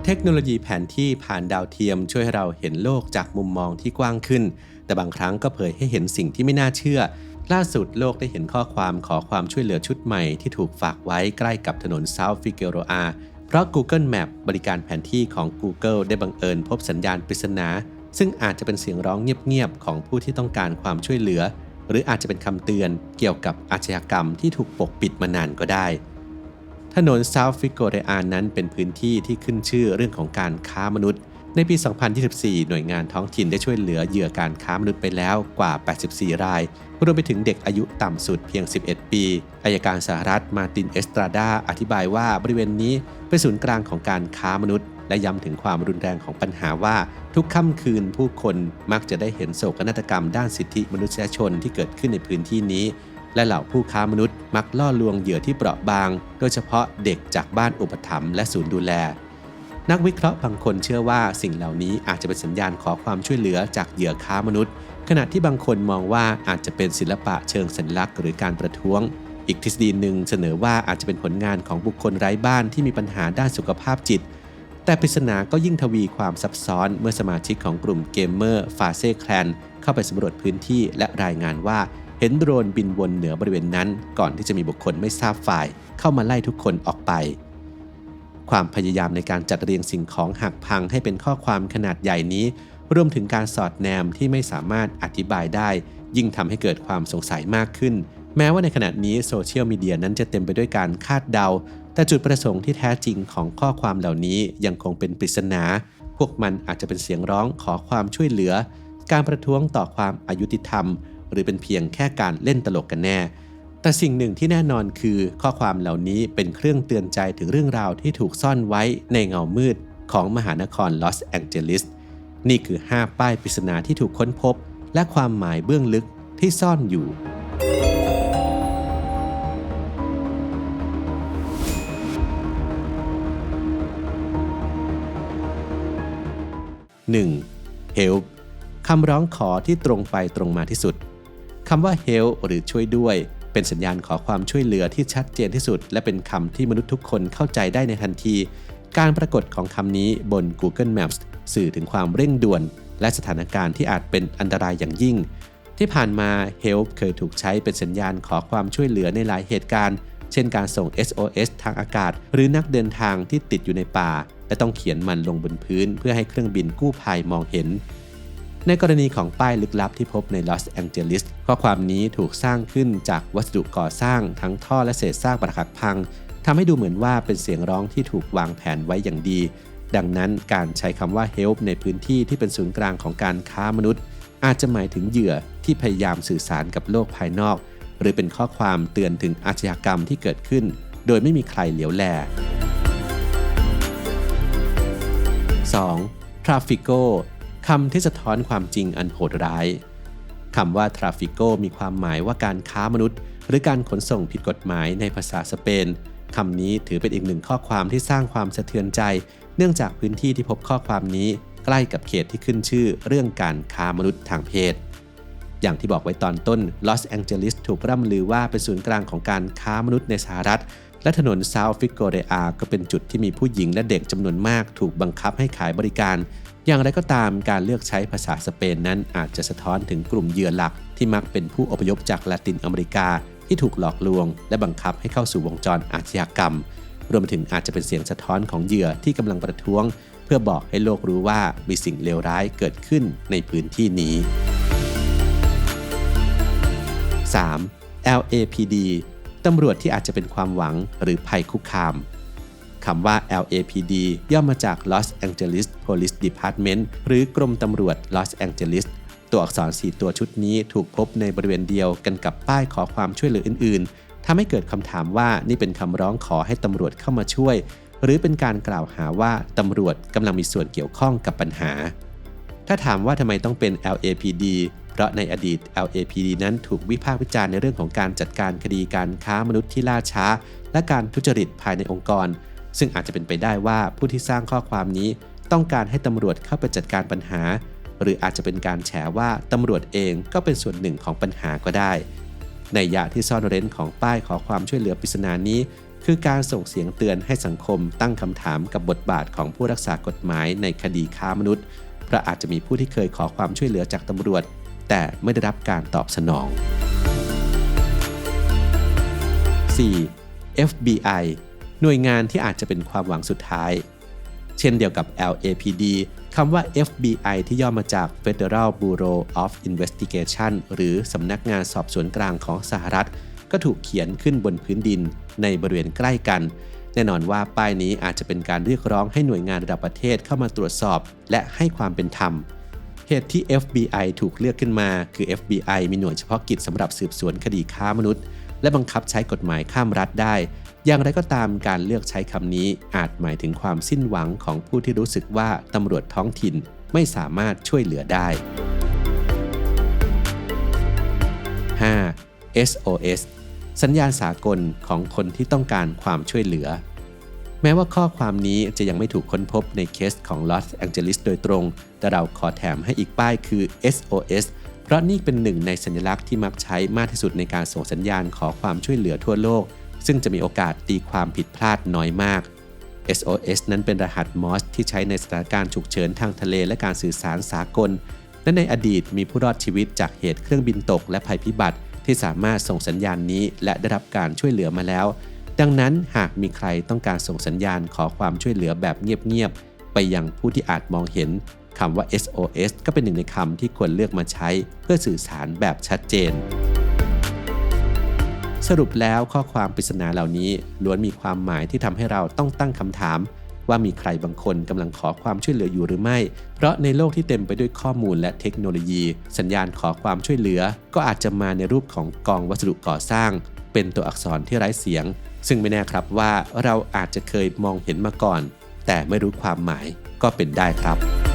เทคโนโลยีแผนที่ผ่านดาวเทียมช่วยให้เราเห็นโลกจากมุมมองที่กว้างขึ้นแต่บางครั้งก็เผยให้เห็นสิ่งที่ไม่น่าเชื่อล่าสุดโลกได้เห็นข้อความขอความช่วยเหลือชุดใหม่ที่ถูกฝากไว้ใกล้กับถนนซาท์ฟิเกโรอาเพราะ Google Map บริการแผนที่ของ Google ได้บังเอิญพบสัญญาณปริศนาซึ่งอาจจะเป็นเสียงร้องเงียบๆของผู้ที่ต้องการความช่วยเหลือหรืออาจจะเป็นคำเตือนเกี่ยวกับอาชญากรรมที่ถูกปกปิดมานานก็ได้ถนนซาท์ฟิโกเรอานั้นเป็นพื้นที่ที่ขึ้นชื่อเรื่องของการค้ามนุษย์ในปี 2024 หน่วยงานท้องถิ่นได้ช่วยเหลือเหยื่อการค้ามนุษย์ไปแล้วกว่า 84 รายรวมไปถึงเด็กอายุต่ำสุดเพียง 11 ปีอัยการสหรัฐมาตินเอสตราดาอธิบายว่าบริเวณนี้เป็นศูนย์กลางของการค้ามนุษย์และย้ำถึงความรุนแรงของปัญหาว่าทุกค่ำคืนผู้คนมักจะได้เห็นโศกนาฏกรรมด้านสิทธิมนุษยชนที่เกิดขึ้นในพื้นที่นี้และเหล่าผู้ค้ามนุษย์มักล่อลวงเหยื่อที่เปราะบางโดยเฉพาะเด็กจากบ้านอุปถัมภ์และศูนย์ดูแลนักวิเคราะห์บางคนเชื่อว่าสิ่งเหล่านี้อาจจะเป็นสัญญาณขอความช่วยเหลือจากเหยื่อค้ามนุษย์ขณะที่บางคนมองว่าอาจจะเป็นศิลปะเชิงสัญลักษณ์หรือการประท้วงอีกทฤษฎีหนึ่งเสนอว่าอาจจะเป็นผลงานของบุคคลไร้บ้านที่มีปัญหาด้านสุขภาพจิตแต่ปริศนาก็ยิ่งทวีความซับซ้อนเมื่อสมาชิกของกลุ่มเกมเมอร์ฟาเซ่แคลนเข้าไปสำรวจพื้นที่และรายงานว่าเห็นโดรนบินวนเหนือบริเวณนั้นก่อนที่จะมีบุคคลไม่ทราบฝ่ายเข้ามาไล่ทุกคนออกไปความพยายามในการจัดเรียงสิ่งของหักพังให้เป็นข้อความขนาดใหญ่นี้รวมถึงการสอดแนมที่ไม่สามารถอธิบายได้ยิ่งทำให้เกิดความสงสัยมากขึ้นแม้ว่าในขณะนี้โซเชียลมีเดียนั้นจะเต็มไปด้วยการคาดเดาแต่จุดประสงค์ที่แท้จริงของข้อความเหล่านี้ยังคงเป็นปริศนาพวกมันอาจจะเป็นเสียงร้องขอความช่วยเหลือการประท้วงต่อความอายุติธรรมหรือเป็นเพียงแค่การเล่นตลกกันแน่แต่สิ่งหนึ่งที่แน่นอนคือข้อความเหล่านี้เป็นเครื่องเตือนใจถึงเรื่องราวที่ถูกซ่อนไว้ในเงามืดของมหานครลอสแองเจลิสนี่คือ5ป้ายปริศนาที่ถูกค้นพบและความหมายเบื้องลึกที่ซ่อนอยู่1. Help คำร้องขอที่ตรงไปตรงมาที่สุดคำว่า Help หรือช่วยด้วยเป็นสัญญาณขอความช่วยเหลือที่ชัดเจนที่สุดและเป็นคำที่มนุษย์ทุกคนเข้าใจได้ในทันทีการปรากฏของคำนี้บน Google Maps สื่อถึงความเร่งด่วนและสถานการณ์ที่อาจเป็นอันตรายอย่างยิ่งที่ผ่านมา Help เคยถูกใช้เป็นสัญญาณขอความช่วยเหลือในหลายเหตุการณ์เช่นการส่ง SOS ทางอากาศหรือนักเดินทางที่ติดอยู่ในป่าและต้องเขียนมันลงบนพื้นเพื่อให้เครื่องบินกู้ภัยมองเห็นในกรณีของป้ายลึกลับที่พบในลอสแองเจลิสข้อความนี้ถูกสร้างขึ้นจากวัสดุก่อสร้างทั้งท่อและเศษซากปรักหักพังทำให้ดูเหมือนว่าเป็นเสียงร้องที่ถูกวางแผนไว้อย่างดีดังนั้นการใช้คำว่า help ในพื้นที่ที่เป็นศูนย์กลางของการค้ามนุษย์อาจจะหมายถึงเหยื่อที่พยายามสื่อสารกับโลกภายนอกหรือเป็นข้อความเตือนถึงอาชญากรรมที่เกิดขึ้นโดยไม่มีใครเหลียวแล 2. Trafico คำที่สะท้อนความจริงอันโหดร้ายคำว่า Trafico มีความหมายว่าการค้ามนุษย์หรือการขนส่งผิดกฎหมายในภาษาสเปนคำนี้ถือเป็นอีกหนึ่งข้อความที่สร้างความสะเทือนใจเนื่องจากพื้นที่ที่พบข้อความนี้ใกล้กับเขตที่ขึ้นชื่อเรื่องการค้ามนุษย์ทางเพศอย่างที่บอกไว้ตอนต้นลอสแองเจลิสถูกร่ำลือว่าเป็นศูนย์กลางของการค้ามนุษย์ในสหรัฐและถนนซาท์ฟิโกเรอาก็เป็นจุดที่มีผู้หญิงและเด็กจำนวนมากถูกบังคับให้ขายบริการอย่างไรก็ตามการเลือกใช้ภาษาสเปนนั้นอาจจะสะท้อนถึงกลุ่มเหยื่อหลักที่มักเป็นผู้อพยพจากลาตินอเมริกาที่ถูกหลอกลวงและบังคับให้เข้าสู่วงจรอาชญากรรมรวมไปถึงอาจจะเป็นเสียงสะท้อนของเหยื่อที่กำลังประท้วงเพื่อบอกให้โลกรู้ว่ามีสิ่งเลวร้ายเกิดขึ้นในพื้นที่นี้ 3. LAPD ตำรวจที่อาจจะเป็นความหวังหรือภัยคุกคามคำว่า LAPD ย่อมาจาก Los Angeles Police Department หรือกรมตำรวจลอสแองเจลิสตัวอักษร4ตัวชุดนี้ถูกพบในบริเวณเดียวกันกับป้ายขอความช่วยเหลืออื่นๆทำให้เกิดคำถามว่านี่เป็นคำร้องขอให้ตำรวจเข้ามาช่วยหรือเป็นการกล่าวหาว่าตำรวจกำลังมีส่วนเกี่ยวข้องกับปัญหาถ้าถามว่าทำไมต้องเป็น LAPD เพราะในอดีต LAPD นั้นถูกวิพากษ์วิจารณ์ในเรื่องของการจัดการคดีการค้ามนุษย์ที่ล่าช้าและการทุจริตภายในองค์กรซึ่งอาจจะเป็นไปได้ว่าผู้ที่สร้างข้อความนี้ต้องการให้ตำรวจเข้าไปจัดการปัญหาหรืออาจจะเป็นการแฉว่าตำรวจเองก็เป็นส่วนหนึ่งของปัญหาก็ได้นัยยะที่ซ่อนเร้นของป้ายขอความช่วยเหลือปริศนานี้ คือการส่งเสียงเตือนให้สังคมตั้งคำถามกับบทบาทของผู้รักษากฎหมายในคดีค้ามนุษย์เพราะอาจจะมีผู้ที่เคยขอความช่วยเหลือจากตำรวจแต่ไม่ได้รับการตอบสนอง 4. FBI หน่วยงานที่อาจจะเป็นความหวังสุดท้ายเช่นเดียวกับ LAPD คำว่า FBI ที่ย่อมาจาก Federal Bureau of Investigation หรือสำนักงานสอบสวนกลางของสหรัฐก็ถูกเขียนขึ้นบนพื้นดินในบริเวณใกล้กันแน่นอนว่าป้ายนี้อาจจะเป็นการเรียกร้องให้หน่วยงานระดับประเทศเข้ามาตรวจสอบและให้ความเป็นธรรมเหตุที่ FBI ถูกเลือกขึ้นมาคือ FBI มีหน่วยเฉพาะกิจสำหรับสืบสวนคดีค้ามนุษย์และบังคับใช้กฎหมายข้ามรัฐได้อย่างไรก็ตามการเลือกใช้คำนี้อาจหมายถึงความสิ้นหวังของผู้ที่รู้สึกว่าตำรวจท้องถิ่นไม่สามารถช่วยเหลือได้ 5. SOS สัญญาณสากลของคนที่ต้องการความช่วยเหลือแม้ว่าข้อความนี้จะยังไม่ถูกค้นพบในเคสของลอสแองเจลิสโดยตรงแต่เราขอแถมให้อีกป้ายคือ SOS เพราะนี่เป็นหนึ่งในสัญลักษณ์ที่มักใช้มากที่สุดในการส่งสัญญาณขอความช่วยเหลือทั่วโลกซึ่งจะมีโอกาสตีความผิดพลาดน้อยมาก SOS นั้นเป็นรหัสมอร์สที่ใช้ในสถานการณ์ฉุกเฉินทางทะเลและการสื่อสารสากลและในอดีตมีผู้รอดชีวิตจากเหตุเครื่องบินตกและภัยพิบัติที่สามารถส่งสัญญาณนี้และได้รับการช่วยเหลือมาแล้วดังนั้นหากมีใครต้องการส่งสัญญาณขอความช่วยเหลือแบบเงียบๆไปยังผู้ที่อาจมองเห็นคำว่า SOS ก็เป็นหนึ่งในคำที่ควรเลือกมาใช้เพื่อสื่อสารแบบชัดเจนสรุปแล้วข้อความปริศนาเหล่านี้ล้วนมีความหมายที่ทำให้เราต้องตั้งคำถามว่ามีใครบางคนกำลังขอความช่วยเหลืออยู่หรือไม่เพราะในโลกที่เต็มไปด้วยข้อมูลและเทคโนโลยีสัญญาณขอความช่วยเหลือก็อาจจะมาในรูปของกองวัสดุก่อสร้างเป็นตัวอักษรที่ไร้เสียงซึ่งไม่แน่ครับว่าเราอาจจะเคยมองเห็นมาก่อนแต่ไม่รู้ความหมายก็เป็นได้ครับ